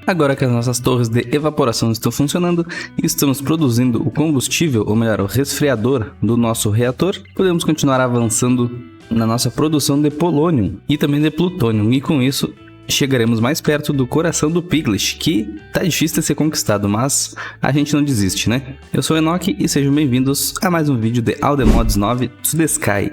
Agora que as nossas torres de evaporação estão funcionando e estamos produzindo o combustível, ou melhor, o resfriador do nosso reator, podemos continuar avançando na nossa produção de polônio e também de plutônio, e com isso chegaremos mais perto do coração do Piglet, que tá difícil de ser conquistado, mas a gente não desiste, né? Eu sou o Enoch e sejam bem-vindos a mais um vídeo de Aldemods 9 to the Sky.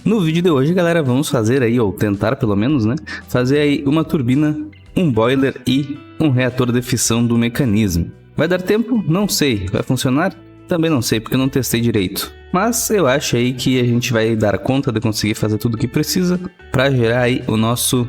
No vídeo de hoje, galera, vamos fazer aí, ou tentar pelo menos, né? Fazer aí uma turbina, um boiler e um reator de fissão do mecanismo. Vai dar tempo? Não sei. Vai funcionar? Também não sei, porque eu não testei direito. Mas eu acho aí que a gente vai dar conta de conseguir fazer tudo o que precisa para gerar aí o nosso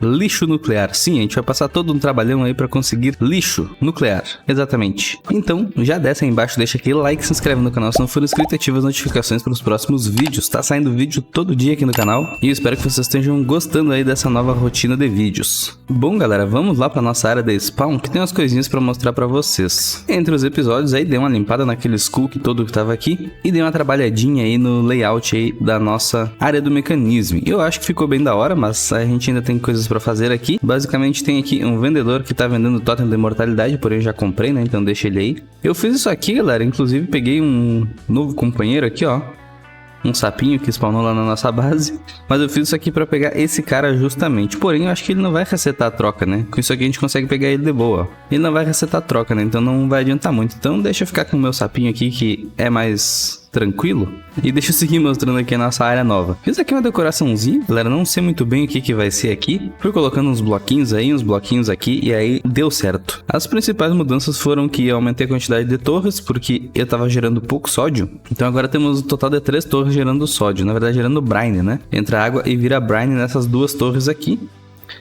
lixo nuclear. Sim, a gente vai passar todo um trabalhão aí para conseguir lixo nuclear. Exatamente. Então, já desce aí embaixo, deixa aquele like, se inscreve no canal se não for inscrito e ativa as notificações para os próximos vídeos. Tá saindo vídeo todo dia aqui no canal e eu espero que vocês estejam gostando aí dessa nova rotina de vídeos. Bom, galera, vamos lá para nossa área de spawn, que tem umas coisinhas para mostrar para vocês. Entre os episódios aí, dei uma limpada naquele skulk todo que tava aqui e dei uma trabalhadinha aí no layout aí da nossa área do mecanismo. Eu acho que ficou bem da hora, mas a gente ainda tem coisas para fazer aqui. Basicamente tem aqui um vendedor que tá vendendo totem de imortalidade, porém eu já comprei, né? Então deixa ele aí. Eu fiz isso aqui, galera, inclusive peguei um novo companheiro aqui, ó. Um sapinho que spawnou lá na nossa base. Mas eu fiz isso aqui pra pegar esse cara justamente. Porém, eu acho que ele não vai resetar a troca, né? Com isso aqui a gente consegue pegar ele de boa, ó. Ele não vai resetar a troca, né? Então não vai adiantar muito. Então deixa eu ficar com o meu sapinho aqui, que é mais tranquilo. E deixa eu seguir mostrando aqui a nossa área nova. Fiz aqui uma decoraçãozinha, galera, não sei muito bem o que vai ser aqui. Fui colocando uns bloquinhos aí, uns bloquinhos aqui, e aí deu certo. As principais mudanças foram que eu aumentei a quantidade de torres, porque eu tava gerando pouco sódio. Então agora temos um total de 3 torres gerando sódio, na verdade gerando brine, né? Entra água e vira brine nessas 2 torres aqui.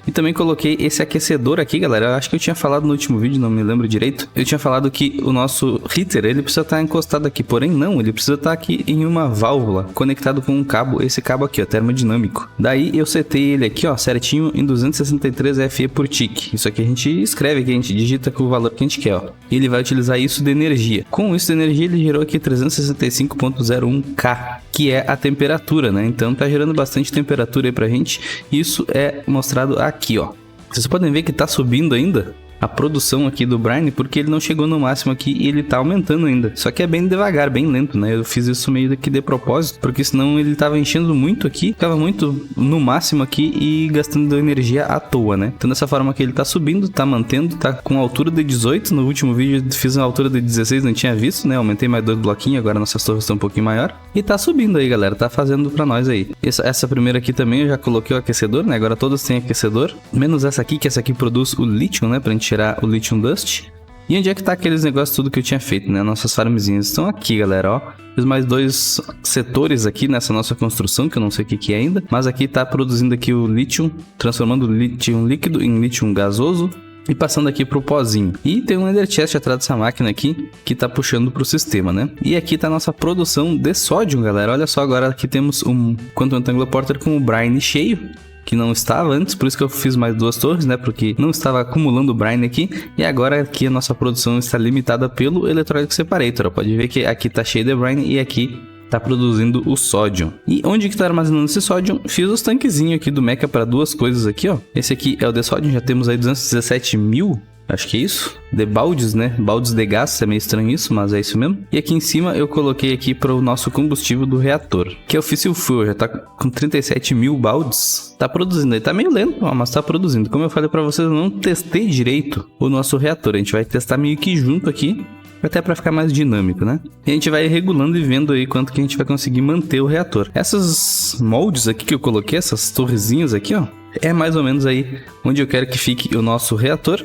E também coloquei esse aquecedor aqui, galera. Eu acho que eu tinha falado no último vídeo, não me lembro direito. Eu tinha falado que o nosso heater, ele precisa estar encostado aqui. Porém não, ele precisa estar aqui em uma válvula, conectado com um cabo. Esse cabo aqui, ó, termodinâmico. Daí eu setei ele aqui, ó, certinho em 263 FE por tick. Isso aqui a gente escreve aqui, a gente digita com o valor que a gente quer, ó. E ele vai utilizar isso de energia. Com isso de energia, ele gerou aqui 365.01K, que é a temperatura, né? Então tá gerando bastante temperatura aí pra gente. Isso é mostrado aqui, ó. Vocês podem ver que tá subindo ainda a produção aqui do brine, porque ele não chegou no máximo aqui e ele tá aumentando ainda. Só que é bem devagar, bem lento, né? Eu fiz isso meio que de propósito, porque senão ele tava enchendo muito aqui, ficava muito no máximo aqui e gastando energia à toa, né? Então dessa forma que ele tá subindo, tá mantendo, tá com altura de 18. No último vídeo eu fiz uma altura de 16, não tinha visto, né? Aumentei mais 2 bloquinhos, agora nossas torres estão um pouquinho maior. E tá subindo aí, galera, tá fazendo pra nós aí. Essa primeira aqui também eu já coloquei o aquecedor, né? Agora todas têm aquecedor, menos essa aqui, que essa aqui produz o lítio, né? Pra gente tirar o lithium dust. E onde é que tá aqueles negócios tudo que eu tinha feito, né? Nossas farmzinhas estão aqui, galera, ó. Fiz mais 2 setores aqui nessa nossa construção, que eu não sei o que é ainda. Mas aqui tá produzindo aqui o lítio, transformando o lítio líquido em lítio gasoso e passando aqui pro pozinho. E tem um Ender Chest atrás dessa máquina aqui, que tá puxando pro sistema, né? E aqui tá a nossa produção de sódio, galera. Olha só, agora aqui temos um Quantum Entangler Porter com o brine cheio, que não estava antes, por isso que eu fiz mais 2 torres, né? Porque não estava acumulando brine aqui. E agora aqui a nossa produção está limitada pelo Electrolytic Separator. Pode ver que aqui tá cheio de brine e aqui tá produzindo o sódio. E onde que tá armazenando esse sódio? Fiz os tanquezinhos aqui do mecha para 2 coisas aqui, ó. Esse aqui é o de sódio, já temos aí 217 mil. Acho que é isso. De baldes, né? Baldes de gás, é meio estranho isso, mas é isso mesmo. E aqui em cima eu coloquei aqui para o nosso combustível do reator, que é o Fissile Fuel, já tá com 37 mil baldes. Tá produzindo aí, tá meio lento, mas tá produzindo. Como eu falei para vocês, eu não testei direito o nosso reator. A gente vai testar meio que junto aqui, até para ficar mais dinâmico, né? E a gente vai regulando e vendo aí quanto que a gente vai conseguir manter o reator. Essas moldes aqui que eu coloquei, essas torrezinhas aqui, ó, é mais ou menos aí onde eu quero que fique o nosso reator,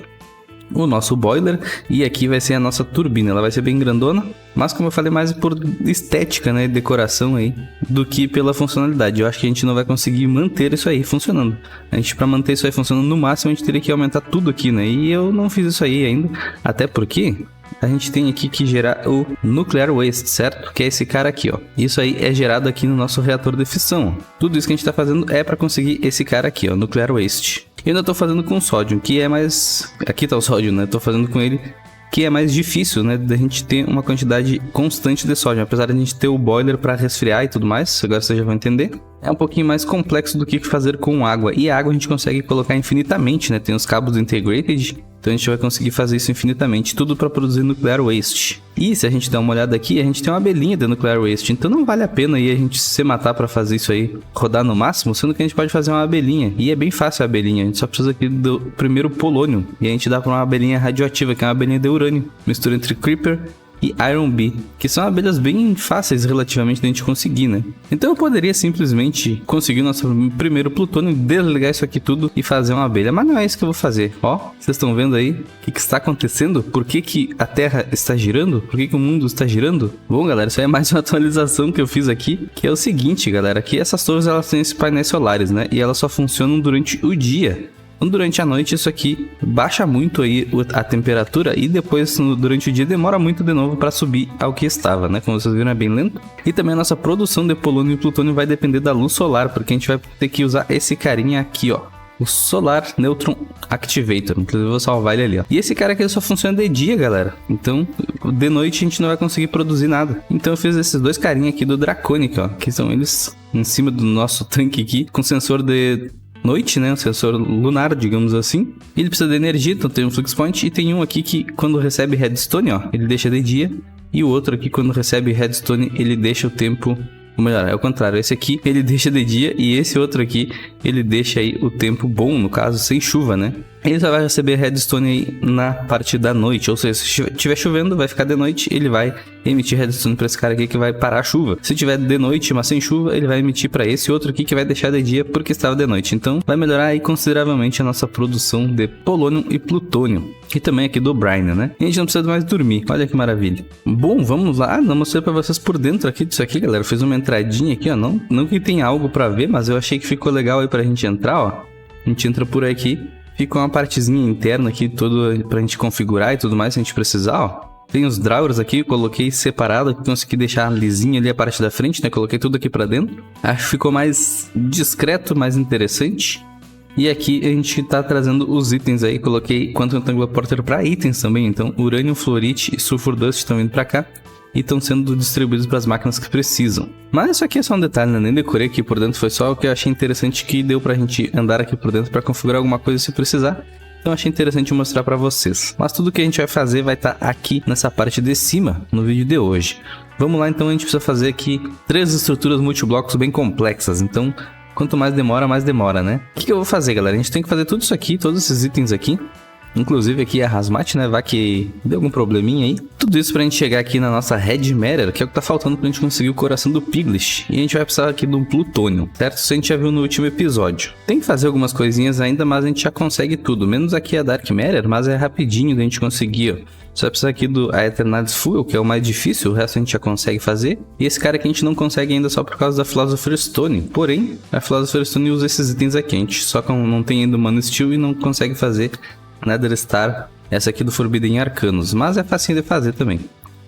o nosso boiler, e aqui vai ser a nossa turbina. Ela vai ser bem grandona, mas como eu falei, mais por estética, né, decoração aí, do que pela funcionalidade. Eu acho que a gente não vai conseguir manter isso aí funcionando. A gente, para manter isso aí funcionando, no máximo a gente teria que aumentar tudo aqui, né, e eu não fiz isso aí ainda, até porque a gente tem aqui que gerar o Nuclear Waste, certo? Que é esse cara aqui, ó. Isso aí é gerado aqui no nosso reator de fissão. Tudo isso que a gente tá fazendo é para conseguir esse cara aqui, ó, Nuclear Waste. Eu ainda tô fazendo com sódio, que é mais... Aqui tá o sódio, né? Eu tô fazendo com ele que é mais difícil, né, da gente ter uma quantidade constante de sódio. Apesar de a gente ter o boiler para resfriar e tudo mais, agora vocês já vão entender, é um pouquinho mais complexo do que fazer com água. E a água a gente consegue colocar infinitamente, né, tem os cabos integrated, então a gente vai conseguir fazer isso infinitamente, tudo para produzir nuclear waste. E se a gente der uma olhada aqui, a gente tem uma abelhinha de nuclear waste, então não vale a pena aí a gente se matar para fazer isso aí, rodar no máximo, sendo que a gente pode fazer uma abelhinha. E é bem fácil a abelhinha, a gente só precisa aqui do primeiro polônio, e a gente dá para uma abelhinha radioativa, que é uma abelhinha de urânio, mistura entre creeper e Iron Bee, que são abelhas bem fáceis relativamente de a gente conseguir, né? Então eu poderia simplesmente conseguir o nosso primeiro plutônio, desligar isso aqui tudo e fazer uma abelha, mas não é isso que eu vou fazer. Ó, vocês estão vendo aí o que está acontecendo? Por que a Terra está girando? Por que o mundo está girando? Bom, galera, isso aí é mais uma atualização que eu fiz aqui, que é o seguinte, galera, que essas torres elas têm esses painéis solares, né? E elas só funcionam durante o dia. Então, durante a noite isso aqui baixa muito aí a temperatura e depois durante o dia demora muito de novo para subir ao que estava, né? Como vocês viram, é bem lento. E também a nossa produção de polônio e plutônio vai depender da luz solar, porque a gente vai ter que usar esse carinha aqui, ó, o Solar Neutron Activator. Inclusive eu vou salvar ele ali, ó. E esse cara aqui só funciona de dia, galera. Então de noite a gente não vai conseguir produzir nada. Então eu fiz esses dois carinha aqui do Draconic, ó, que são eles em cima do nosso tanque aqui, com sensor de noite, né, um sensor lunar, digamos assim. Ele precisa de energia, então tem um flux point, e tem um aqui que quando recebe redstone, ó, ele deixa de dia, e o outro aqui quando recebe redstone, ele deixa o tempo, ou melhor, é o contrário, esse aqui ele deixa de dia, e esse outro aqui ele deixa aí o tempo bom, no caso sem chuva, né. Ele só vai receber redstone aí na parte da noite, ou seja, se estiver chovendo, vai ficar de noite, ele vai emitir redstone para esse cara aqui que vai parar a chuva. Se tiver de noite, mas sem chuva, ele vai emitir para esse outro aqui que vai deixar de dia porque estava de noite. Então vai melhorar aí consideravelmente a nossa produção de polônio e plutônio. E também aqui do Brine, né? E a gente não precisa mais dormir, olha que maravilha. Bom, vamos lá, não mostrei para vocês por dentro aqui disso aqui, galera. Fiz uma entradinha aqui, ó, não que tenha algo para ver, mas eu achei que ficou legal aí pra gente entrar, ó. A gente entra por aqui. Fica uma partezinha interna aqui, toda pra gente configurar e tudo mais, se a gente precisar, ó. Tem os drawers aqui, coloquei separado, consegui deixar lisinho ali a parte da frente, né? Coloquei tudo aqui pra dentro. Acho que ficou mais discreto, mais interessante. E aqui a gente tá trazendo os itens aí, coloquei Quantum Entangler Porter pra itens também, então Uranium, Fluorite e Sulfur Dust estão indo pra cá. E estão sendo distribuídos para as máquinas que precisam. Mas isso aqui é só um detalhe, né? Nem decorei aqui por dentro, foi só o que eu achei interessante que deu pra gente andar aqui por dentro para configurar alguma coisa se precisar. Então achei interessante mostrar para vocês. Mas tudo que a gente vai fazer vai estar aqui nessa parte de cima, no vídeo de hoje. Vamos lá, então a gente precisa fazer aqui 3 estruturas multiblocos bem complexas, então quanto mais demora, né? O que eu vou fazer, galera? A gente tem que fazer tudo isso aqui, todos esses itens aqui. Inclusive aqui é a Hazmat, né? Vai que deu algum probleminha aí. Tudo isso pra gente chegar aqui na nossa Red Matter, que é o que tá faltando pra gente conseguir o coração do Piglish. E a gente vai precisar aqui de um plutônio, certo? Isso a gente já viu no último episódio. Tem que fazer algumas coisinhas ainda, mas a gente já consegue tudo. Menos aqui a Dark Matter, mas é rapidinho da gente conseguir, ó. Só precisa aqui do Aeternades Fuel, que é o mais difícil, o resto a gente já consegue fazer. E esse cara aqui a gente não consegue ainda só por causa da Philosopher's Stone. Porém, a Philosopher's Stone usa esses itens aqui. A gente só não tem ainda o Mana Steel e não consegue fazer Nether Star, essa aqui do Forbidden Arcanos, mas é facinho de fazer também.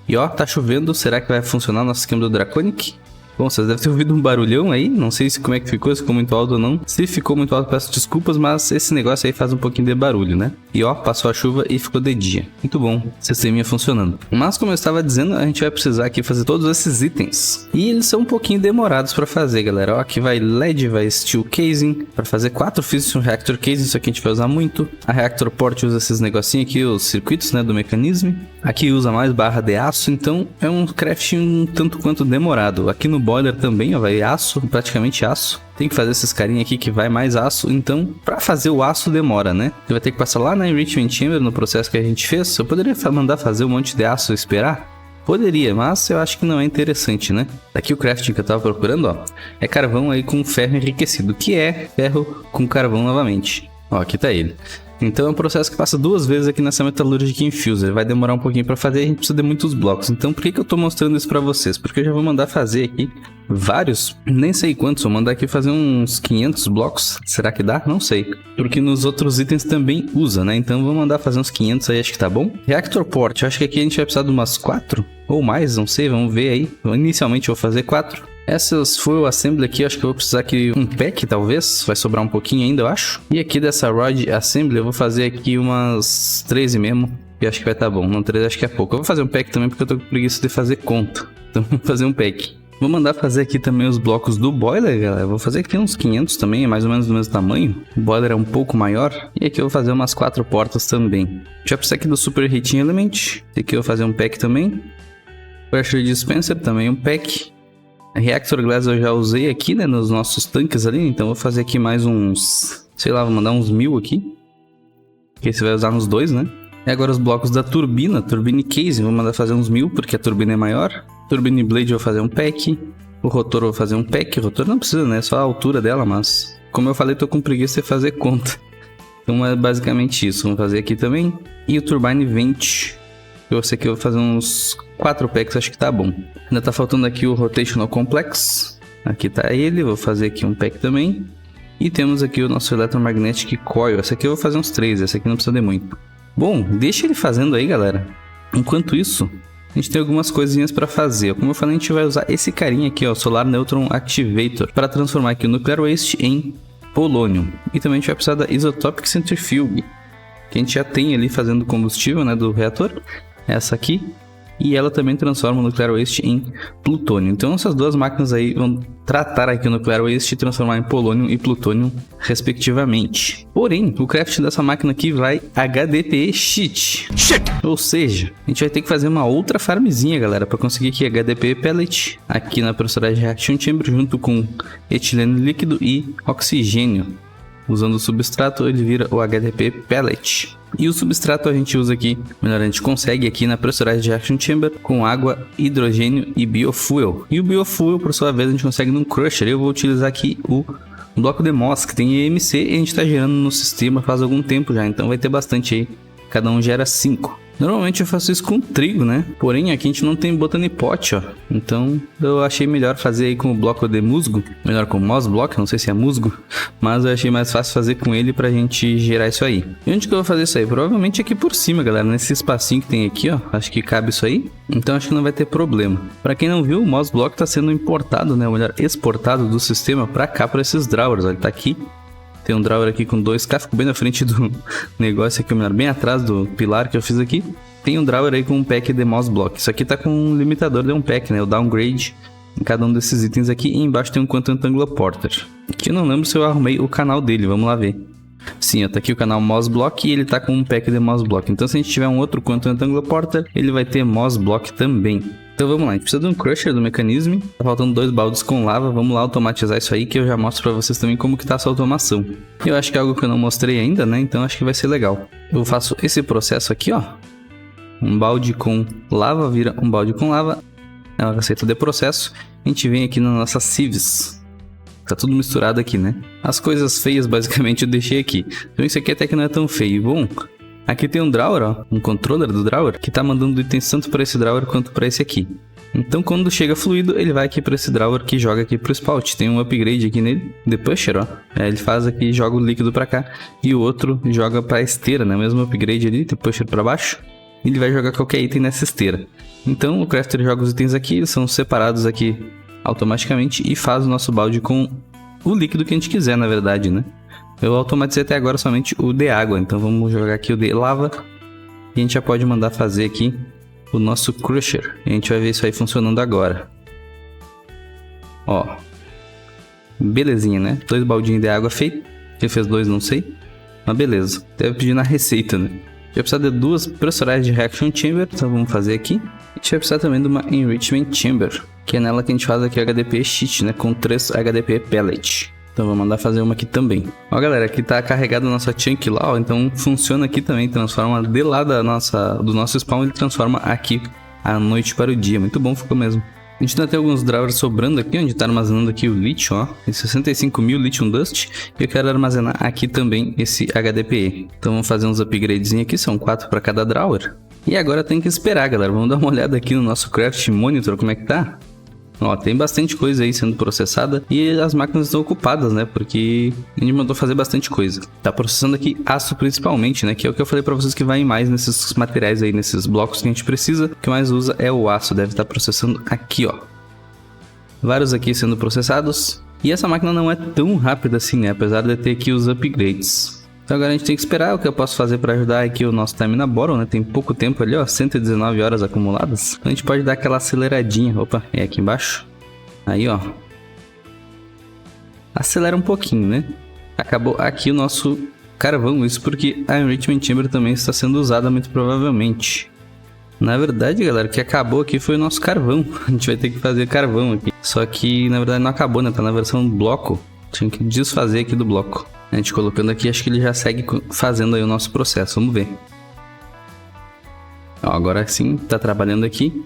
E ó, tá chovendo, será que vai funcionar o nosso esquema do Draconic? Bom, vocês devem ter ouvido um barulhão aí, não sei como é que ficou, se ficou muito alto ou não. Se ficou muito alto, peço desculpas, mas esse negócio aí faz um pouquinho de barulho, né? E ó, passou a chuva e ficou de dia. Muito bom, sisteminha funcionando. Mas como eu estava dizendo, a gente vai precisar aqui fazer todos esses itens. E eles são um pouquinho demorados para fazer, galera. Ó, aqui vai LED, vai Steel Casing, para fazer 4 Fission Reactor Casing, isso aqui a gente vai usar muito. A Reactor Port usa esses negocinhos aqui, os circuitos, né, do mecanismo. Aqui usa mais barra de aço, então é um crafting um tanto quanto demorado. Aqui no boiler também, ó, vai aço, praticamente aço. Tem que fazer esses carinha aqui que vai mais aço, então pra fazer o aço demora, né? Você vai ter que passar lá na Enrichment Chamber, no processo que a gente fez. Eu poderia mandar fazer um monte de aço e esperar? Poderia, mas eu acho que não é interessante, né? Aqui o crafting que eu tava procurando, ó, é carvão aí com ferro enriquecido, que é ferro com carvão novamente. Ó, aqui tá ele. Então é um processo que passa 2 vezes aqui nessa Metallurgic Infuser. Vai demorar um pouquinho para fazer, a gente precisa de muitos blocos. Então por que eu tô mostrando isso para vocês? Porque eu já vou mandar fazer aqui vários, nem sei quantos, vou mandar aqui fazer uns 500 blocos. Será que dá? Não sei. Porque nos outros itens também usa, né? Então vou mandar fazer uns 500 aí, acho que tá bom. Reactor Port, acho que aqui a gente vai precisar de umas 4 ou mais, não sei, vamos ver aí. Inicialmente eu vou fazer 4. Essas Fuel Assembly aqui, acho que eu vou precisar aqui um pack, talvez. Vai sobrar um pouquinho ainda, eu acho. E aqui dessa Rod Assembly eu vou fazer aqui umas 13 mesmo. Eu acho que vai estar bom. Não, 3 acho que é pouco. Eu vou fazer um pack também porque eu tô com preguiça de fazer conta. Então vou fazer um pack. Vou mandar fazer aqui também os blocos do boiler, galera. Vou fazer aqui uns 500 também, é mais ou menos do mesmo tamanho. O boiler é um pouco maior. E aqui eu vou fazer umas 4 portas também. Já precisa aqui do Super Heating Element. Aqui eu vou fazer um pack também. Pressure Dispenser também um pack. Reactor Glass eu já usei aqui, né, nos nossos tanques ali. Então vou fazer aqui mais uns, sei lá, vou mandar uns 1000 aqui. Que você vai usar nos dois, né? E agora os blocos da turbina, Turbine Case, vou mandar fazer uns 1000 porque a turbina é maior. Turbine Blade eu vou fazer um pack. O rotor eu vou fazer um pack. O rotor não precisa, né? É só a altura dela, mas como eu falei, tô com preguiça de fazer conta. Então é basicamente isso. Vamos fazer aqui também. E o Turbine Vent. Eu sei que eu vou fazer uns 4 packs, acho que tá bom. Ainda tá faltando aqui o Rotational Complex. Aqui tá ele, vou fazer aqui um pack também. E temos aqui o nosso Electromagnetic Coil. Esse aqui eu vou fazer uns 3, esse aqui não precisa de muito. Bom, deixa ele fazendo aí, galera. Enquanto isso, a gente tem algumas coisinhas para fazer. Como eu falei, a gente vai usar esse carinha aqui, ó, Solar Neutron Activator, para transformar aqui o Nuclear Waste em polônio. E também a gente vai precisar da Isotopic Centrifuge, que a gente já tem ali fazendo combustível, né, do reator. Essa aqui. E ela também transforma o Nuclear Waste em plutônio. Então essas duas máquinas aí vão tratar aqui o Nuclear Waste e transformar em polônio e plutônio respectivamente. Porém, o craft dessa máquina aqui vai HDPE Sheet. Ou seja, a gente vai ter que fazer uma outra farmzinha, galera, para conseguir aqui HDPE Pellet aqui na Pressurized Reaction Chamber junto com etileno líquido e oxigênio. Usando o substrato, ele vira o HDPE Pellet. E o substrato a gente usa aqui, melhor, a gente consegue aqui na Pressurized Reaction Chamber com água, hidrogênio e biofuel. E o biofuel, por sua vez, a gente consegue num crusher. Eu vou utilizar aqui o bloco de MOS, que tem EMC, e a gente está gerando no sistema faz algum tempo já, então vai ter bastante aí. Cada um gera 5. Normalmente eu faço isso com trigo, né? Porém, aqui a gente não tem Botanipot, ó. Então, eu achei melhor fazer aí com o bloco de musgo. Melhor com o Moss Block, não sei se é musgo. Mas eu achei mais fácil fazer com ele pra gente gerar isso aí. E onde que eu vou fazer isso aí? Provavelmente aqui por cima, galera. Nesse espacinho que tem aqui, ó. Acho que cabe isso aí. Então, acho que não vai ter problema. Pra quem não viu, o Moss Block tá sendo importado, né? Ou melhor, exportado do sistema pra cá, pra esses drawers. Ó, ele tá aqui. Tem um drawer aqui com 2K, ficou bem na frente do negócio aqui, bem atrás do pilar que eu fiz aqui. Tem um drawer aí com um pack de Moss Block. Isso aqui tá com um limitador de um pack, né? O downgrade em cada um desses itens aqui. E embaixo tem um Quantum Entangler Porter. Que eu não lembro se eu arrumei o canal dele, vamos lá ver. Sim, ó, tá aqui o canal Moss Block e ele tá com um pack de Moss Block. Então se a gente tiver um outro Quantum Entangler Porter, ele vai ter Moss Block também. Então vamos lá, a gente precisa de um crusher do mecanismo. Tá faltando 2 baldes com lava. Vamos lá automatizar isso aí, que eu já mostro pra vocês também como que tá essa automação. Eu acho que é algo que eu não mostrei ainda, né? Então acho que vai ser legal. Eu faço esse processo aqui, ó. Um balde com lava vira um balde com lava. É uma receita de processo. A gente vem aqui nas nossas sieves. Tá tudo misturado aqui, né? As coisas feias basicamente eu deixei aqui. Então isso aqui até que não é tão feio. Bom, aqui tem um drawer, ó, um controller do drawer, que tá mandando itens tanto para esse drawer quanto para esse aqui. Então quando chega fluido, ele vai aqui para esse drawer que joga aqui pro spout. Tem um upgrade aqui nele, The Pusher, ó. Ele faz aqui, joga o líquido para cá. E o outro joga para a esteira, né? O mesmo upgrade ali, The Pusher para baixo. Ele vai jogar qualquer item nessa esteira. Então o crafter joga os itens aqui, eles são separados aqui automaticamente e faz o nosso balde com o líquido que a gente quiser, na verdade, né? Eu automatizei até agora somente o de água, então vamos jogar aqui o de lava. E a gente já pode mandar fazer aqui o nosso crusher. E a gente vai ver isso aí funcionando agora. Ó. Belezinha, né? 2 baldinhos de água feito. Quem fez 2 não sei. Mas beleza. Deve pedir na receita, né? Vai precisar de 2 Pressurized Reaction Chamber. Então vamos fazer aqui. A gente vai precisar também de uma Enrichment Chamber, que é nela que a gente faz aqui HDPE Sheet, né? Com 3 HDPE Pellet. Então vou mandar fazer uma aqui também. Ó, galera, aqui tá carregada a nossa chunk lá, ó. Então funciona aqui também, transforma de lá do nosso spawn, ele transforma aqui a noite para o dia. Muito bom ficou mesmo. A gente ainda tem alguns drawers sobrando aqui, onde tá armazenando aqui o lítio, ó. Tem 65.000 lithium dust. E eu quero armazenar aqui também esse HDPE. Então vamos fazer uns upgrades aqui, são 4 para cada drawer. E agora tem que esperar, galera. Vamos dar uma olhada aqui no nosso Craft Monitor, como é que tá. Ó, tem bastante coisa aí sendo processada e as máquinas estão ocupadas, né? Porque a gente mandou fazer bastante coisa. Tá processando aqui aço principalmente, né? Que é o que eu falei pra vocês que vai mais nesses materiais aí, nesses blocos que a gente precisa. O que mais usa é o aço, deve estar processando aqui, ó. Vários aqui sendo processados. E essa máquina não é tão rápida assim, né? Apesar de ter aqui os upgrades. Então agora a gente tem que esperar. O que eu posso fazer para ajudar aqui o nosso time na bottom, né? Tem pouco tempo ali, ó, 119 horas acumuladas. Então a gente pode dar aquela aceleradinha. Opa, é aqui embaixo. Aí, ó. Acelera um pouquinho, né? Acabou aqui o nosso carvão. Isso porque a Enrichment Chamber também está sendo usada muito provavelmente. Na verdade, galera, o que acabou aqui foi o nosso carvão. A gente vai ter que fazer carvão aqui. Só que, na verdade, não acabou, né? Tá na versão bloco. Tinha que desfazer aqui do bloco. A gente colocando aqui, acho que ele já segue fazendo aí o nosso processo. Vamos ver. Ó, agora sim, tá trabalhando aqui.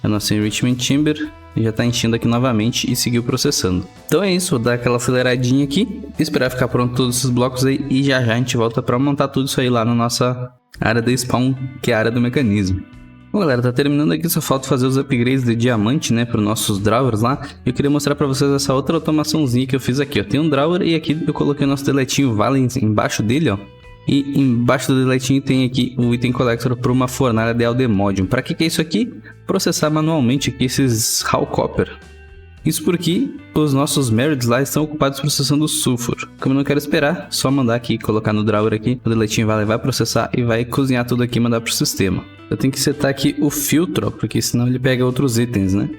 A nossa Enrichment Chamber já tá enchendo aqui novamente e seguiu processando. Então é isso, vou dar aquela aceleradinha aqui. Esperar ficar pronto todos esses blocos aí. E já já a gente volta pra montar tudo isso aí lá na nossa área de spawn, que é a área do mecanismo. Bom, galera, tá terminando aqui, só falta fazer os upgrades de diamante, né, para os nossos drawers lá. Eu queria mostrar para vocês essa outra automaçãozinha que eu fiz aqui, ó. Tem um drawer e aqui eu coloquei o nosso deletinho Vale embaixo dele, ó. E embaixo do deletinho tem aqui o item collector para uma fornalha de Aldemodium. Para que é isso aqui? Processar manualmente aqui esses raw copper. Isso porque os nossos merits lá estão ocupados processando o sulfur. Como eu não quero esperar, só mandar aqui, colocar no drawer aqui, o deletinho vai processar e vai cozinhar tudo aqui e mandar pro sistema. Eu tenho que setar aqui o filtro, porque senão ele pega outros itens, né?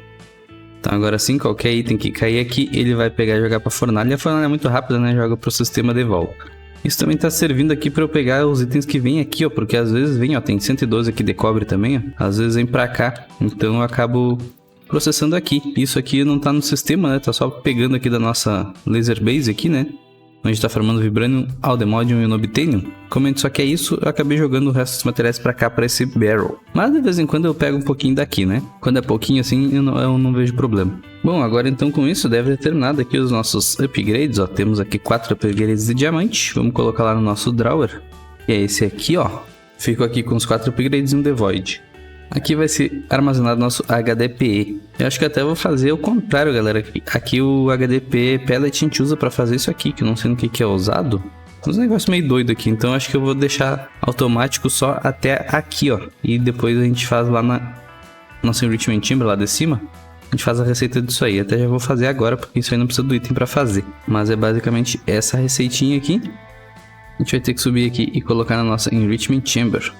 Então agora sim, qualquer item que cair aqui, ele vai pegar e jogar pra fornalha. E a fornalha é muito rápida, né? Joga pro sistema de volta. Isso também tá servindo aqui para eu pegar os itens que vem aqui, ó, porque às vezes vem, ó, tem 112 aqui de cobre também, ó. Às vezes vem pra cá, então eu acabo processando aqui. Isso aqui não tá no sistema, né? Tá só pegando aqui da nossa laser base aqui, né? Onde tá formando Vibranium, Aldemodium e Nobtanium. Como a gente só quer isso, eu acabei jogando o resto dos materiais pra cá, pra esse barrel. Mas de vez em quando eu pego um pouquinho daqui, né? Quando é pouquinho assim, eu não vejo problema. Bom, agora então com isso deve ter terminado aqui os nossos upgrades, ó. Temos aqui 4 upgrades de diamante. Vamos colocar lá no nosso drawer. E é esse aqui, ó. Fico aqui com os 4 upgrades e um The Void. Aqui vai ser armazenado nosso HDPE. Eu acho que até vou fazer o contrário, galera. Aqui o HDPE Pellet a gente usa para fazer isso aqui, que eu não sei no que é usado. Uns negócios meio doido aqui, então acho que eu vou deixar automático só até aqui, ó. E depois a gente faz lá na nossa Enrichment Chamber, lá de cima. A gente faz a receita disso aí. Até já vou fazer agora, porque isso aí não precisa do item para fazer. Mas é basicamente essa receitinha aqui. A gente vai ter que subir aqui e colocar na nossa Enrichment Chamber.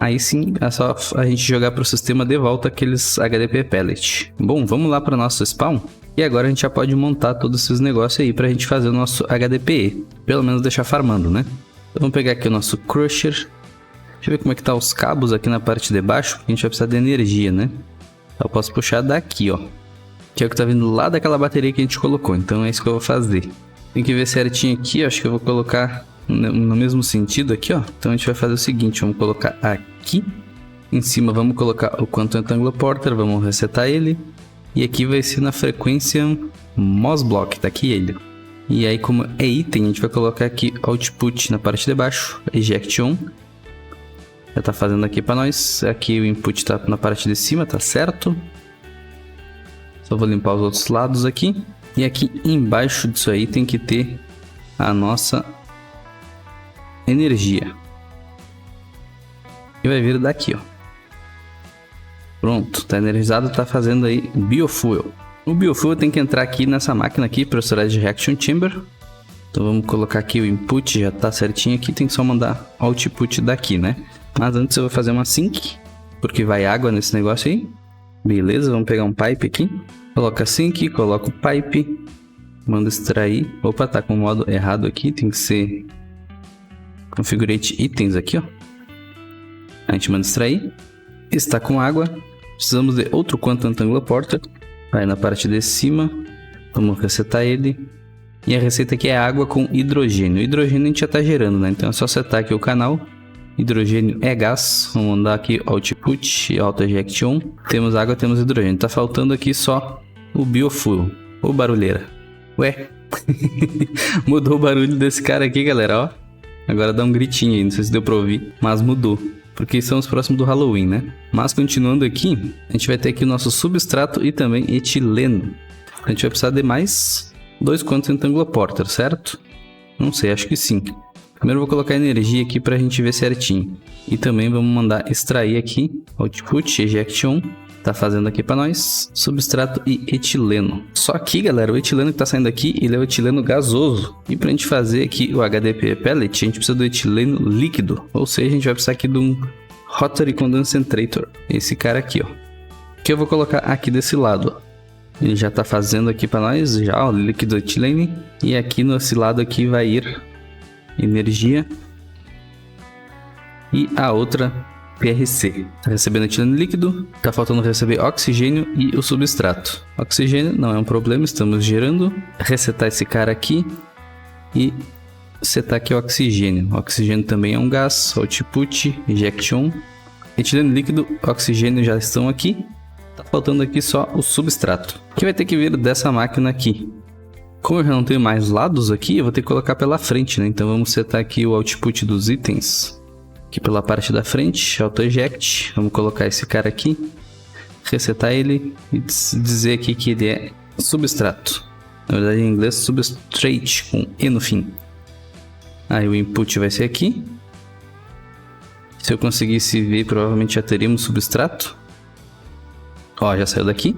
Aí sim, é só a gente jogar para o sistema de volta aqueles HDP Pellet. Bom, vamos lá para o nosso spawn. E agora a gente já pode montar todos esses negócios aí para a gente fazer o nosso HDPE. Pelo menos deixar farmando, né? Então vamos pegar aqui o nosso Crusher. Deixa eu ver como é que tá os cabos aqui na parte de baixo. Porque a gente vai precisar de energia, né? Eu posso puxar daqui, ó. Que é o que tá vindo lá daquela bateria que a gente colocou. Então é isso que eu vou fazer. Tem que ver certinho aqui. Acho que eu vou colocar no mesmo sentido aqui, ó. Então a gente vai fazer o seguinte, vamos colocar aqui em cima, vamos colocar o Quantum Entangle Porter, vamos resetar ele, e aqui vai ser na frequência MOS Block, tá aqui ele. E aí, como é item, a gente vai colocar aqui Output na parte de baixo, Eject On, já tá fazendo aqui para nós. Aqui o input tá na parte de cima, tá certo. Só vou limpar os outros lados aqui, e aqui embaixo disso aí tem que ter a nossa energia. E vai vir daqui, ó. Pronto, tá energizado, tá fazendo aí Biofuel. O Biofuel tem que entrar aqui nessa máquina aqui, Pressurized Reaction Chamber. Então vamos colocar aqui o input, já tá certinho aqui, tem que só mandar o output daqui, né? Mas antes eu vou fazer uma sink, porque vai água nesse negócio aí. Beleza, vamos pegar um pipe aqui. Coloca sink, coloca o pipe. Manda extrair. Opa, tá com o modo errado aqui, tem que ser Configurate Itens aqui, ó. A gente manda extrair. Está com água. Precisamos de outro Quantum Entangle Porter. Vai na parte de cima. Vamos resetar ele. E a receita aqui é água com hidrogênio. O hidrogênio a gente já está gerando, né? Então é só setar aqui o canal. Hidrogênio é gás. Vamos mandar aqui Output, Auto Eject On. Temos água, temos hidrogênio. Tá faltando aqui só o Biofuel. Ô barulheira. Ué. Mudou o barulho desse cara aqui, galera, ó. Agora dá um gritinho aí, não sei se deu pra ouvir, mas mudou. Porque estamos próximos do Halloween, né? Mas continuando aqui, a gente vai ter aqui o nosso substrato e também etileno. A gente vai precisar de mais 2 Quantum Entangle Porter, certo? Não sei, acho que sim. Primeiro eu vou colocar energia aqui pra gente ver certinho. E também vamos mandar extrair aqui, Output, Eject On. Tá fazendo aqui para nós substrato e etileno. Só que, galera, o etileno que tá saindo aqui, ele é o etileno gasoso. E pra gente fazer aqui o HDP pellet, a gente precisa do etileno líquido. Ou seja, a gente vai precisar aqui de um Rotary Concentrator. Esse cara aqui, ó. Que eu vou colocar aqui desse lado, ó. Ele já tá fazendo aqui para nós, já, ó, líquido etilene. E aqui nesse lado aqui vai ir energia. E a outra PRC. Tá recebendo etileno líquido, tá faltando receber oxigênio e o substrato. Oxigênio não é um problema, estamos gerando. Resetar esse cara aqui e setar aqui o oxigênio. Oxigênio também é um gás, output, ejection. Etileno líquido, oxigênio já estão aqui. Tá faltando aqui só o substrato, que vai ter que vir dessa máquina aqui. Como eu já não tenho mais lados aqui, eu vou ter que colocar pela frente, né? Então vamos setar aqui o output dos itens. Aqui pela parte da frente, auto eject. Vamos colocar esse cara aqui, resetar ele e dizer aqui que ele é substrato. Na verdade em inglês substrate com E no fim. Aí o input vai ser aqui. Se eu conseguisse ver, provavelmente já teríamos substrato. Ó, já saiu daqui.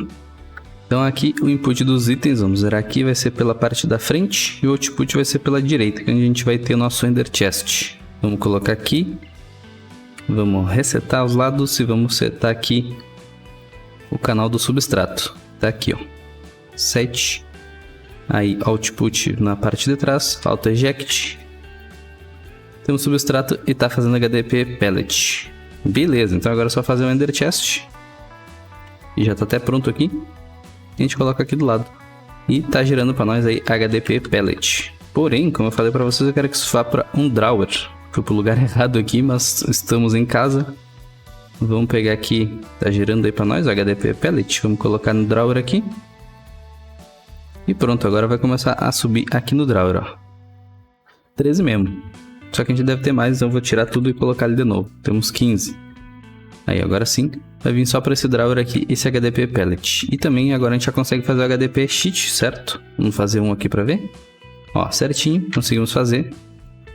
Então aqui o input dos itens, vamos zerar aqui, vai ser pela parte da frente. E o output vai ser pela direita, que é onde a gente vai ter o nosso Ender Chest. Vamos colocar aqui. Vamos resetar os lados e vamos setar aqui o canal do substrato. Tá aqui, ó. Set. Aí output na parte de trás, auto eject. Temos substrato e tá fazendo HDP pellet. Beleza, então agora é só fazer o Ender Chest. E já tá até pronto aqui. A gente coloca aqui do lado. E tá gerando para nós aí HDP pellet. Porém, como eu falei para vocês, eu quero que isso vá para um drawer. Fui pro lugar errado aqui, mas estamos em casa. Vamos pegar aqui, tá gerando aí para nós HDP pellet. Vamos colocar no drawer aqui. E pronto, agora vai começar a subir aqui no drawer, ó. 13 mesmo. Só que a gente deve ter mais, então eu vou tirar tudo e colocar ali de novo. Temos 15. Aí agora sim, vai vir só para esse drawer aqui, esse HDP pellet. E também agora a gente já consegue fazer o HDP sheet, certo? Vamos fazer um aqui para ver. Ó, certinho, conseguimos fazer.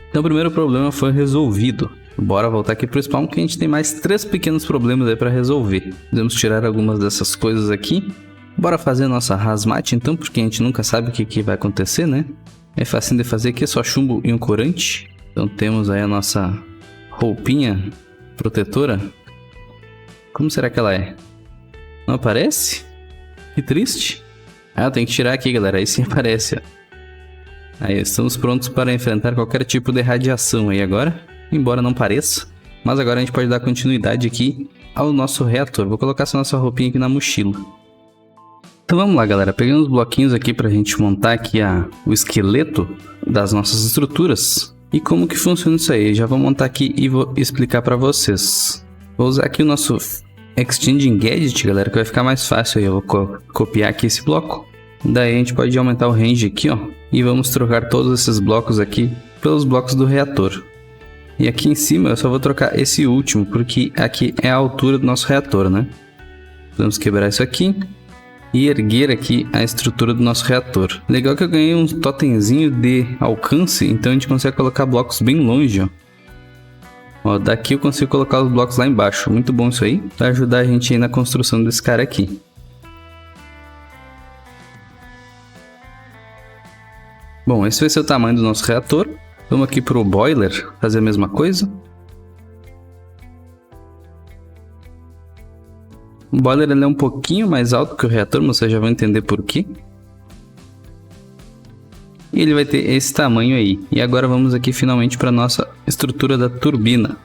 Então o primeiro problema foi resolvido. Bora voltar aqui pro spawn, que a gente tem mais 3 pequenos problemas aí para resolver. Podemos tirar algumas dessas coisas aqui. Bora fazer a nossa hazmat então, porque a gente nunca sabe o que vai acontecer, né? É facinho de fazer aqui, é só chumbo e um corante. Então temos aí a nossa roupinha protetora. Como será que ela é? Não aparece? Que triste. Ah, tem que tirar aqui, galera. Aí sim aparece, ó. Aí estamos prontos para enfrentar qualquer tipo de radiação aí agora. Embora não pareça. Mas agora a gente pode dar continuidade aqui ao nosso reator. Vou colocar essa nossa roupinha aqui na mochila. Então vamos lá, galera. Pegando os bloquinhos aqui para a gente montar aqui o esqueleto das nossas estruturas. E como que funciona isso aí? Já vou montar aqui e vou explicar para vocês. Vou usar aqui o nosso Exchanging Gadget, galera, que vai ficar mais fácil aí. Eu vou copiar aqui esse bloco. Daí a gente pode aumentar o range aqui, ó. E vamos trocar todos esses blocos aqui pelos blocos do reator. E aqui em cima eu só vou trocar esse último, porque aqui é a altura do nosso reator, né? Vamos quebrar isso aqui e erguer aqui a estrutura do nosso reator. Legal que eu ganhei um totemzinho de alcance, então a gente consegue colocar blocos bem longe, ó. Ó, daqui eu consigo colocar os blocos lá embaixo. Muito bom isso aí, para ajudar a gente aí na construção desse cara aqui. Bom, esse vai ser o tamanho do nosso reator. Vamos aqui para o boiler, fazer a mesma coisa. O boiler ele é um pouquinho mais alto que o reator, mas vocês já vão entender por quê. E ele vai ter esse tamanho aí. E agora vamos aqui finalmente para a nossa estrutura da turbina.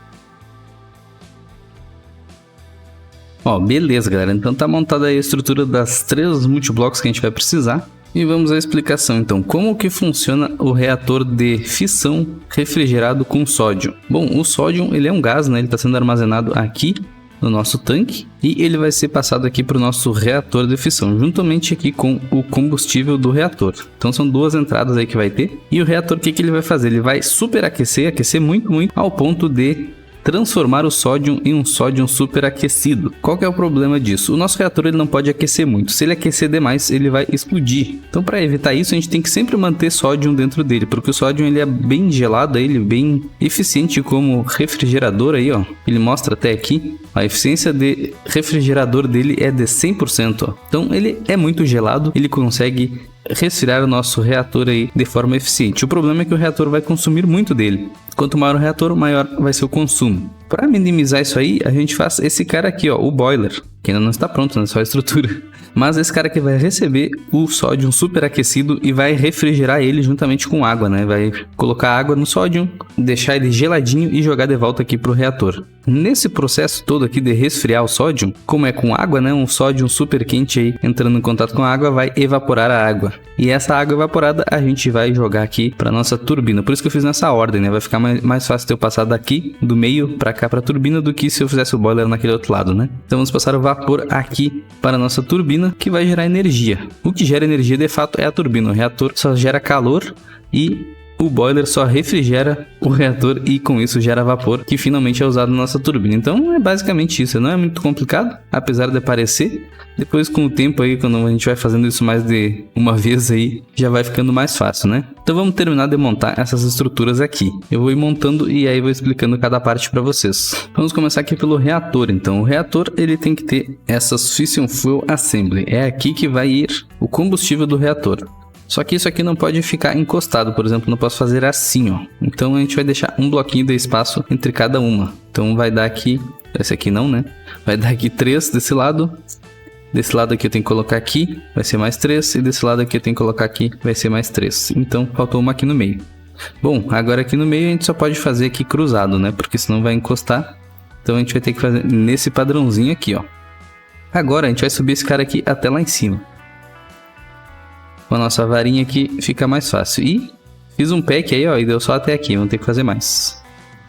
Ó, beleza, galera. Então tá montada aí a estrutura das 3 multiblocos que a gente vai precisar. E vamos à explicação então. Como que funciona o reator de fissão refrigerado com sódio? Bom, o sódio ele é um gás, né? Ele está sendo armazenado aqui no nosso tanque. E ele vai ser passado aqui para o nosso reator de fissão, juntamente aqui com o combustível do reator. Então são 2 entradas aí que vai ter. E o reator, o que ele vai fazer? Ele vai superaquecer, aquecer muito, ao ponto de transformar o sódio em um sódio superaquecido. Qual que é o problema disso? O nosso reator ele não pode aquecer muito. Se ele aquecer demais, ele vai explodir. Então, para evitar isso, a gente tem que sempre manter sódio dentro dele, porque o sódio ele é bem gelado, ele é bem eficiente como refrigerador aí, ó. Ele mostra até aqui, a eficiência de refrigerador dele é de 100%, ó. Então, ele é muito gelado, ele consegue resfriar o nosso reator aí de forma eficiente. O problema é que o reator vai consumir muito dele. Quanto maior o reator, maior vai ser o consumo. Para minimizar isso aí, a gente faz esse cara aqui, ó, o boiler, que ainda não está pronto, né? Só a estrutura. Mas esse cara aqui vai receber o sódio superaquecido e vai refrigerar ele juntamente com água, né? Vai colocar água no sódio, deixar ele geladinho e jogar de volta aqui pro reator. Nesse processo todo aqui de resfriar o sódio, como é com água, né? Um sódio super quente aí entrando em contato com a água vai evaporar a água. E essa água evaporada a gente vai jogar aqui para nossa turbina. Por isso que eu fiz nessa ordem, né? Vai ficar mais fácil de eu passar daqui do meio para cá para a turbina do que se eu fizesse o boiler naquele outro lado, né? Então vamos passar o vapor aqui para a nossa turbina, que vai gerar energia. O que gera energia de fato é a turbina. O reator só gera calor e o boiler só refrigera o reator e com isso gera vapor, que finalmente é usado na nossa turbina. Então é basicamente isso, não é muito complicado, apesar de parecer. Depois com o tempo aí, quando a gente vai fazendo isso mais de uma vez aí, já vai ficando mais fácil, né? Então vamos terminar de montar essas estruturas aqui. Eu vou ir montando e aí vou explicando cada parte para vocês. Vamos começar aqui pelo reator. Então o reator ele tem que ter essas Fission Fuel Assembly. É aqui que vai ir o combustível do reator. Só que isso aqui não pode ficar encostado, por exemplo, não posso fazer assim, ó. Então a gente vai deixar um bloquinho de espaço entre cada uma. Então vai dar aqui, esse aqui não, né? Vai dar aqui 3 desse lado. Desse lado aqui eu tenho que colocar aqui, vai ser mais 3. E desse lado aqui eu tenho que colocar aqui, vai ser mais 3. Então faltou uma aqui no meio. Bom, agora aqui no meio a gente só pode fazer aqui cruzado, né? Porque senão vai encostar. Então a gente vai ter que fazer nesse padrãozinho aqui, ó. Agora a gente vai subir esse cara aqui até lá em cima. Com a nossa varinha aqui fica mais fácil. E fiz um pack aí, ó, e deu só até aqui. Vamos ter que fazer mais.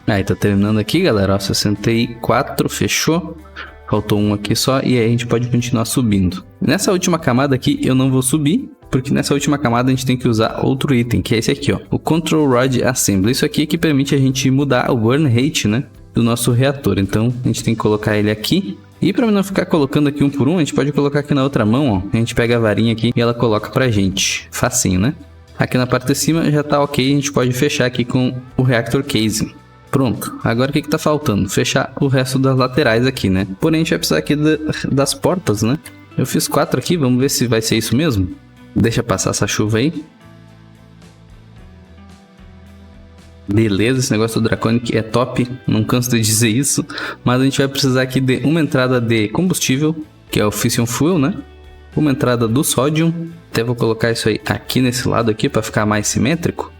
Aí tá terminando aqui, galera, ó, 64, fechou. Faltou um aqui só e aí a gente pode continuar subindo. Nessa última camada aqui eu não vou subir, porque nessa última camada a gente tem que usar outro item, que é esse aqui, ó, o Control Rod Assembly. Isso aqui é que permite a gente mudar o burn rate, né, do nosso reator. Então a gente tem que colocar ele aqui. E para não ficar colocando aqui um por um, a gente pode colocar aqui na outra mão, ó. A gente pega a varinha aqui e ela coloca pra gente. Facinho, né? Aqui na parte de cima já tá ok, a gente pode fechar aqui com o Reactor Casing. Pronto. Agora o que tá faltando? Fechar o resto das laterais aqui, né? Porém a gente vai precisar aqui das portas, né? Eu fiz 4 aqui, vamos ver se vai ser isso mesmo. Deixa passar essa chuva aí. Beleza, esse negócio do Draconic é top, não canso de dizer isso. Mas a gente vai precisar aqui de uma entrada de combustível, que é o Fission Fuel, né? Uma entrada do sódio. Até vou colocar isso aí aqui nesse lado aqui para ficar mais simétrico.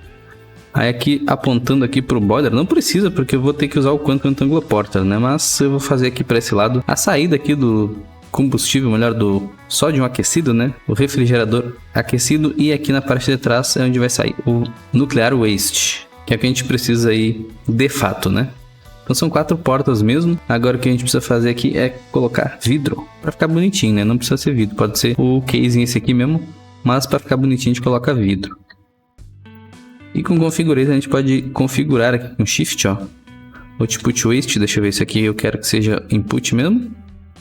Aí aqui apontando aqui pro boiler, não precisa porque eu vou ter que usar o Quantum Rectangular Porter, né? Mas eu vou fazer aqui para esse lado a saída aqui do combustível, melhor, do sódio aquecido, né? O refrigerador aquecido, e aqui na parte de trás é onde vai sair o Nuclear Waste, que é o que a gente precisa aí de fato, né? Então são 4 portas mesmo. Agora o que a gente precisa fazer aqui é colocar vidro para ficar bonitinho, né? Não precisa ser vidro, pode ser o casing esse aqui mesmo, mas para ficar bonitinho a gente coloca vidro. E com Configurator a gente pode configurar aqui com Shift, ó, Output Waste. Deixa eu ver, isso aqui eu quero que seja Input mesmo,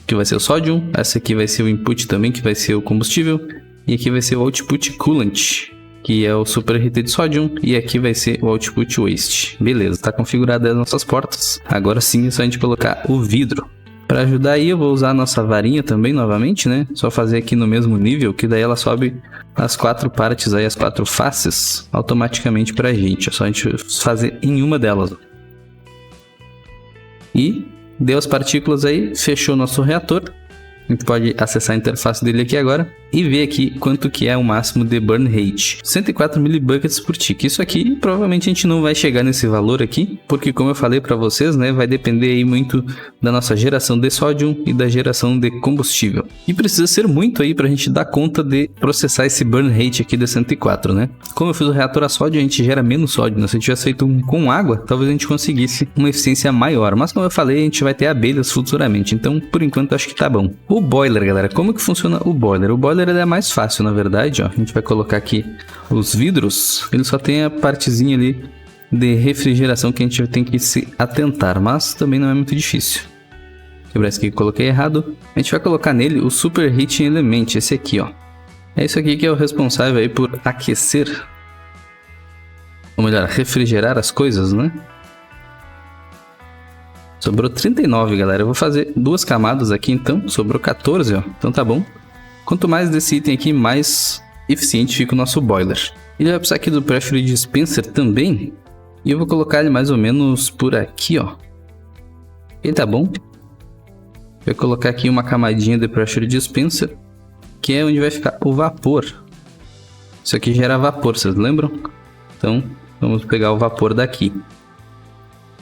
que vai ser o sódio. Essa aqui vai ser o Input também, que vai ser o combustível. E aqui vai ser o Output Coolant, que é o Superheated Sodium, e aqui vai ser o Output Waste. Beleza, está configurada as nossas portas. Agora sim é só a gente colocar o vidro. Para ajudar aí eu vou usar a nossa varinha também novamente, né? Só fazer aqui no mesmo nível, que daí ela sobe as 4 partes aí, as 4 faces, automaticamente pra gente. É só a gente fazer em uma delas. E deu as partículas aí, fechou nosso reator. A gente pode acessar a interface dele aqui agora e ver aqui quanto que é o máximo de burn rate. 104 millibuckets por tick. Isso aqui provavelmente a gente não vai chegar nesse valor aqui, porque como eu falei para vocês, né, vai depender aí muito da nossa geração de sódio e da geração de combustível. E precisa ser muito aí para a gente dar conta de processar esse burn rate aqui de 104, né? Como eu fiz o reator a sódio, a gente gera menos sódio, né? Se a gente tivesse feito um com água, talvez a gente conseguisse uma eficiência maior. Mas como eu falei, a gente vai ter abelhas futuramente, então por enquanto acho que tá bom. O boiler, galera, como que funciona o boiler? O boiler ele é mais fácil, na verdade, ó. A gente vai colocar aqui os vidros, ele só tem a partezinha ali de refrigeração que a gente tem que se atentar, mas também não é muito difícil. Quebrar esse aqui que eu coloquei errado. A gente vai colocar nele o Super Heating Element, esse aqui, ó. É isso aqui que é o responsável aí por aquecer, ou melhor, refrigerar as coisas, né? Sobrou 39, galera. Eu vou fazer 2 camadas aqui, então. Sobrou 14, ó. Então tá bom. Quanto mais desse item aqui, mais eficiente fica o nosso boiler. Ele vai precisar aqui do Pressure Dispenser também. E eu vou colocar ele mais ou menos por aqui, ó. E tá bom. Vou colocar aqui uma camadinha de Pressure Dispenser, que é onde vai ficar o vapor. Isso aqui gera vapor, vocês lembram? Então, vamos pegar o vapor daqui.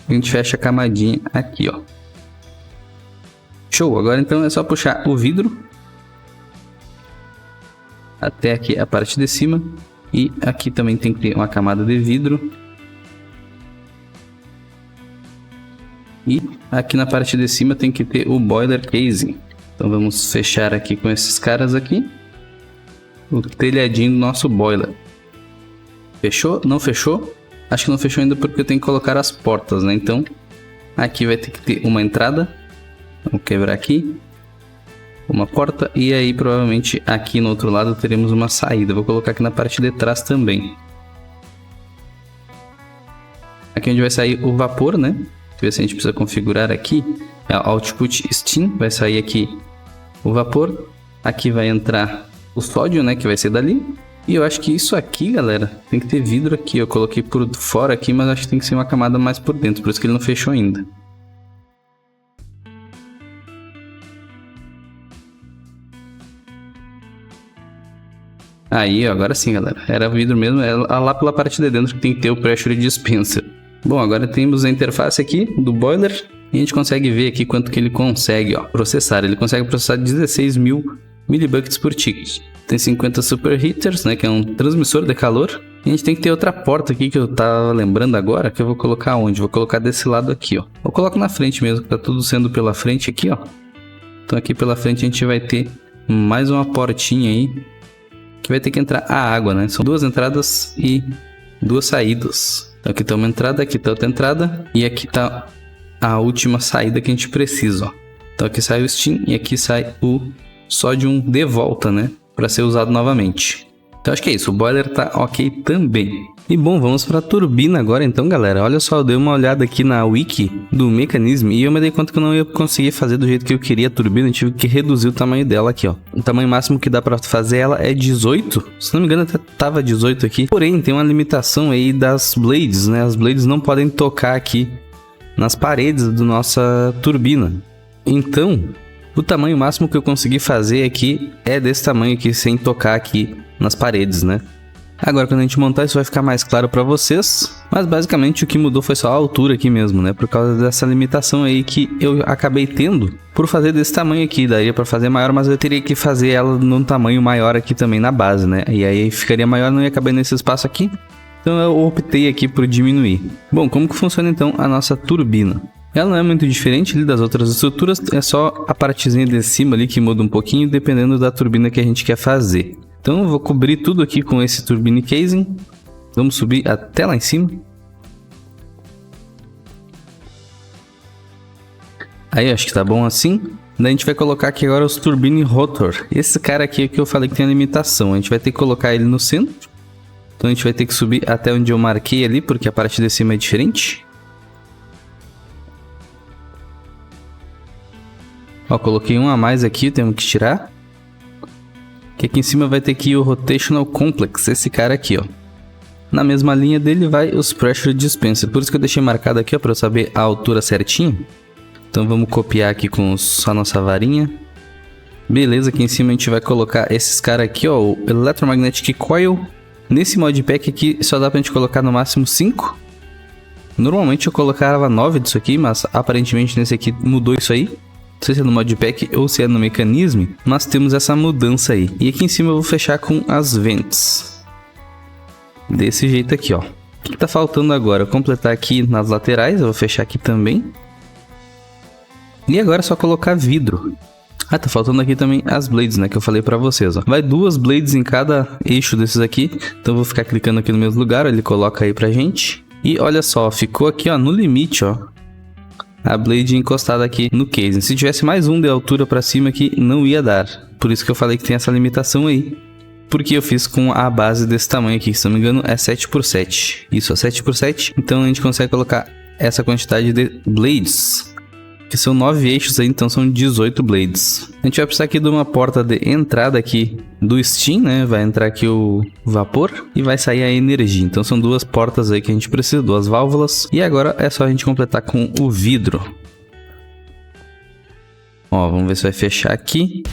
A gente fecha a camadinha aqui, ó. Show! Agora então é só puxar o vidro até aqui a parte de cima. E aqui também tem que ter uma camada de vidro. E aqui na parte de cima tem que ter o boiler casing. Então vamos fechar aqui com esses caras aqui o telhadinho do nosso boiler. Fechou? Não fechou? Acho que não fechou ainda porque eu tenho que colocar as portas, né? Então aqui vai ter que ter uma entrada. Vamos quebrar aqui uma porta e aí provavelmente aqui no outro lado teremos uma saída. Vou colocar aqui na parte de trás também. Aqui onde vai sair o vapor, né? Ver se a gente precisa configurar aqui. É o Output Steam. Vai sair aqui o vapor. Aqui vai entrar o sódio, né? Que vai ser dali. E eu acho que isso aqui, galera, tem que ter vidro aqui. Eu coloquei por fora aqui, mas acho que tem que ser uma camada mais por dentro. Por isso que ele não fechou ainda. Aí, ó, agora sim, galera. Era vidro mesmo. É lá pela parte de dentro que tem que ter o Pressure Dispenser. Bom, agora temos a interface aqui do boiler. E a gente consegue ver aqui quanto que ele consegue, ó, processar. Ele consegue processar 16.000 millibuckets por ticket. Tem 50 super heaters, né, que é um transmissor de calor. E a gente tem que ter outra porta aqui que eu tava lembrando agora, que eu vou colocar onde? Vou colocar desse lado aqui, ó. Eu coloco na frente mesmo, que tá tudo sendo pela frente aqui, ó. Então aqui pela frente a gente vai ter mais uma portinha aí, que vai ter que entrar a água, né? São 2 entradas e 2 saídas. Então aqui tá uma entrada, aqui tá outra entrada e aqui tá a última saída que a gente precisa, ó. Então aqui sai o steam e aqui sai o sódio de volta, né? Para ser usado novamente. Então acho que é isso, o boiler tá ok também. E bom, vamos para a turbina agora então, galera. Olha só, eu dei uma olhada aqui na wiki do mecanismo e eu me dei conta que eu não ia conseguir fazer do jeito que eu queria a turbina. Eu tive que reduzir o tamanho dela aqui, ó. O tamanho máximo que dá para fazer ela é 18. Se não me engano até tava 18 aqui. Porém, tem uma limitação aí das blades, né? As blades não podem tocar aqui nas paredes da nossa turbina. Então, o tamanho máximo que eu consegui fazer aqui é desse tamanho aqui, sem tocar aqui nas paredes, né? Agora, quando a gente montar, isso vai ficar mais claro para vocês. Mas basicamente o que mudou foi só a altura aqui mesmo, né? Por causa dessa limitação aí que eu acabei tendo por fazer desse tamanho aqui. Daria para fazer maior, mas eu teria que fazer ela num tamanho maior aqui também na base, né? E aí ficaria maior, não ia caber nesse espaço aqui. Então eu optei aqui por diminuir. Bom, como que funciona então a nossa turbina? Ela não é muito diferente ali das outras estruturas, é só a partezinha de cima ali que muda um pouquinho, dependendo da turbina que a gente quer fazer. Então eu vou cobrir tudo aqui com esse turbine casing. Vamos subir até lá em cima. Aí acho que tá bom assim. Daí a gente vai colocar aqui agora os turbine rotor. Esse cara aqui é que eu falei que tem a limitação. A gente vai ter que colocar ele no centro. Então a gente vai ter que subir até onde eu marquei ali, porque a parte de cima é diferente. Ó, coloquei um a mais aqui, temos que tirar. Que aqui em cima vai ter que ir o Rotational Complex, esse cara aqui, ó. Na mesma linha dele vai os Pressure Dispenser, por isso que eu deixei marcado aqui, ó, para eu saber a altura certinha. Então vamos copiar aqui com a nossa varinha. Beleza, aqui em cima a gente vai colocar esses caras aqui, ó, o Electromagnetic Coil. Nesse modpack aqui só dá pra gente colocar no máximo 5. Normalmente eu colocava 9 disso aqui, mas aparentemente nesse aqui mudou isso aí. Não sei se é no modpack ou se é no mecanismo, mas temos essa mudança aí. E aqui em cima eu vou fechar com as vents. Desse jeito aqui, ó. O que tá faltando agora? Eu completar aqui nas laterais, eu vou fechar aqui também. E agora é só colocar vidro. Ah, tá faltando aqui também as blades, né, que eu falei pra vocês, ó. Vai 2 blades em cada eixo desses aqui. Então eu vou ficar clicando aqui no mesmo lugar, ele coloca aí pra gente. E olha só, ficou aqui, ó, no limite, ó, a blade encostada aqui no casing. Se tivesse mais um de altura pra cima aqui, não ia dar. Por isso que eu falei que tem essa limitação aí. Porque eu fiz com a base desse tamanho aqui, que se não me engano é 7x7. Isso, é 7x7. Então a gente consegue colocar essa quantidade de blades. Que são 9 eixos aí, então são 18 blades. A gente vai precisar aqui de uma porta de entrada aqui do steam, né? Vai entrar aqui o vapor e vai sair a energia. Então são duas portas aí que a gente precisa, duas válvulas. E agora é só a gente completar com o vidro. Ó, vamos ver se vai fechar aqui.